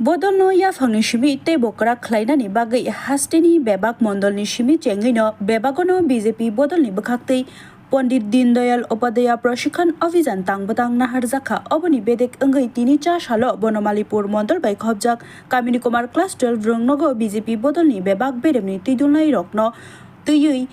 Bodolno yafangni shimi te bokra khlainani bagai hasteni bebak mondolni shimi chengino bebagono BJP bodolni bakhakte Pandit Dindayal Upadhyaya Prashikhan Abhijan tangbatang naharjakha oboni bedek angai tini cha salo Bonomalipur Mondol bai khobjak Kamini Kumar Class 12 rungnogo BJP bodolni bebak beremni tidulnai rokno tuyui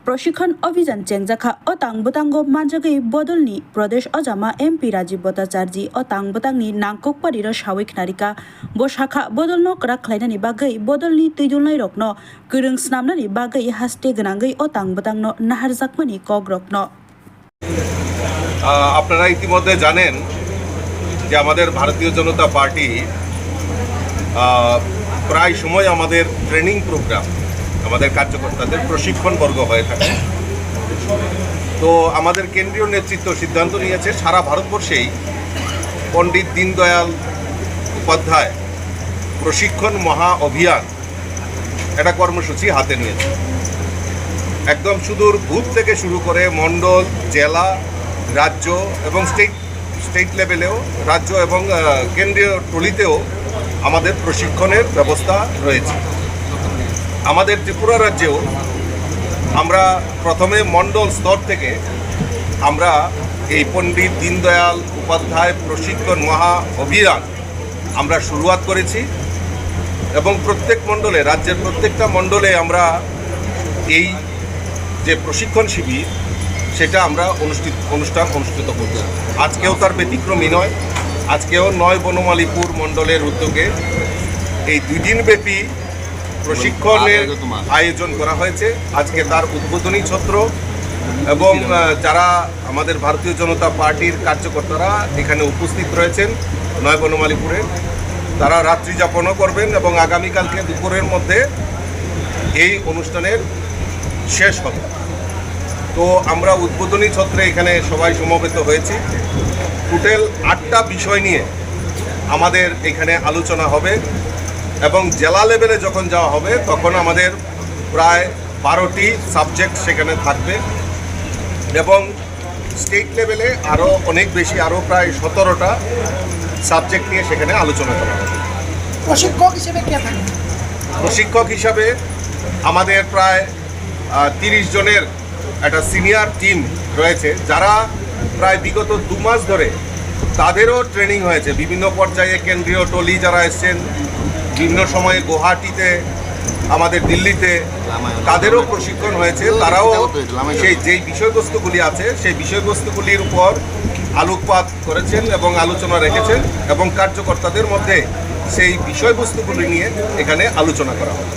Prashikhan Abhijan chengjakha o tangbatango manjagai bodolni Pradesh Ajama MP Rajiv Bhattacharya o tangbatangni nangkok pariro sawik narika bo shakha bodolno krak khlainani bagai bodolni tidulnai rokno gurung snamnani bagai haste gnangai o tangbatangno naharjakmani kogrokno আপনারা ইতিমধ্যে জানেন যে আমাদের ভারতীয় জনতা party প্রায় সময় আমাদের training programme আমাদের কার্যকর্তাদের প্রশিক্ষণ বর্গ হয়ে থাকে। তো আমাদের কেন্দ্রীয় নেতৃত্ব সিদ্ধান্ত নিয়েছে সারা ভারতবর্ষেই পণ্ডিত দীনদয়াল উপাধ্যায় প্রশিক্ষণ মহা অভিযান একটা কর্মসূচি হাতে নিয়েছে। একদম সুদূর বুথ থেকে শুরু করে মণ্ডল, জেলা, রাজ্য এবং স্টেট লেভেলেও রাজ্য এবং কেন্দ্রীয় টলিতেও আমাদের প্রশিক্ষণের ব্যবস্থা রয়েছে। আমাদের ত্রিপুরা রাজ্যেও আমরা প্রথমে মণ্ডল স্তর থেকে আমরা এই পণ্ডিত দীনদয়াল উপাধ্যায় প্রশিক্ষণ মহা অভিযান আমরা শুরুয়াত করেছি এবং প্রত্যেক মণ্ডলে রাজ্যের প্রত্যেকটা মণ্ডলে আমরা এই যে প্রশিক্ষণ শিবির সেটা আমরা অনুষ্ঠান অনুষ্ঠিত করব। আজকেও তার ব্যতিক্রমী নয়। আজকেও ৯ বনমালীপুর মণ্ডলের উদ্যোগে এই ২ দিনব্যাপী প্রশিক্ষণের আয়োজন করা হয়েছে। আজকে তার উদ্বোধনী ছত্র এবং যারা আমাদের ভারতীয় জনতা পার্টির কার্যকর্তারা এখানে উপস্থিত রয়েছেন ৯ বনমালীপুরে, তারা রাত্রি যাপনও করবেন এবং আগামীকালকে দুপুরের মধ্যে এই অনুষ্ঠানের শেষ হবে। তো আমরা উদ্বোধনী ছত্রে এখানে সবাই সমবেত হয়েছি। টোটাল ৮টা বিষয় নিয়ে আমাদের এখানে আলোচনা হবে এবং জেলা লেভেলে যখন যাওয়া হবে তখন আমাদের প্রায় ১২টি সাবজেক্ট সেখানে থাকবে এবং স্টেট লেভেলে আরও অনেক বেশি, আরও প্রায় ১৭টা সাবজেক্ট নিয়ে সেখানে আলোচনা করা হবে। প্রশিক্ষক হিসেবে কে থাকবে? প্রশিক্ষক হিসাবে আমাদের প্রায় ৩০ জনের একটা সিনিয়র টিম রয়েছে, যারা প্রায় বিগত ২ মাস ধরে তাদেরও ট্রেনিং হয়েছে। বিভিন্ন পর্যায়ে কেন্দ্রীয় টলি যারা এসছেন, বিভিন্ন সময়ে গুয়াহাটিতে, আমাদের দিল্লিতে তাদেরও প্রশিক্ষণ হয়েছে। তারাও সেই যেই বিষয়বস্তুগুলি আছে সেই বিষয়বস্তুগুলির উপর আলোকপাত করেছেন এবং আলোচনা রেখেছেন এবং কার্যকর্তাদের মধ্যে সেই বিষয়বস্তুগুলি নিয়ে এখানে আলোচনা করা হবে।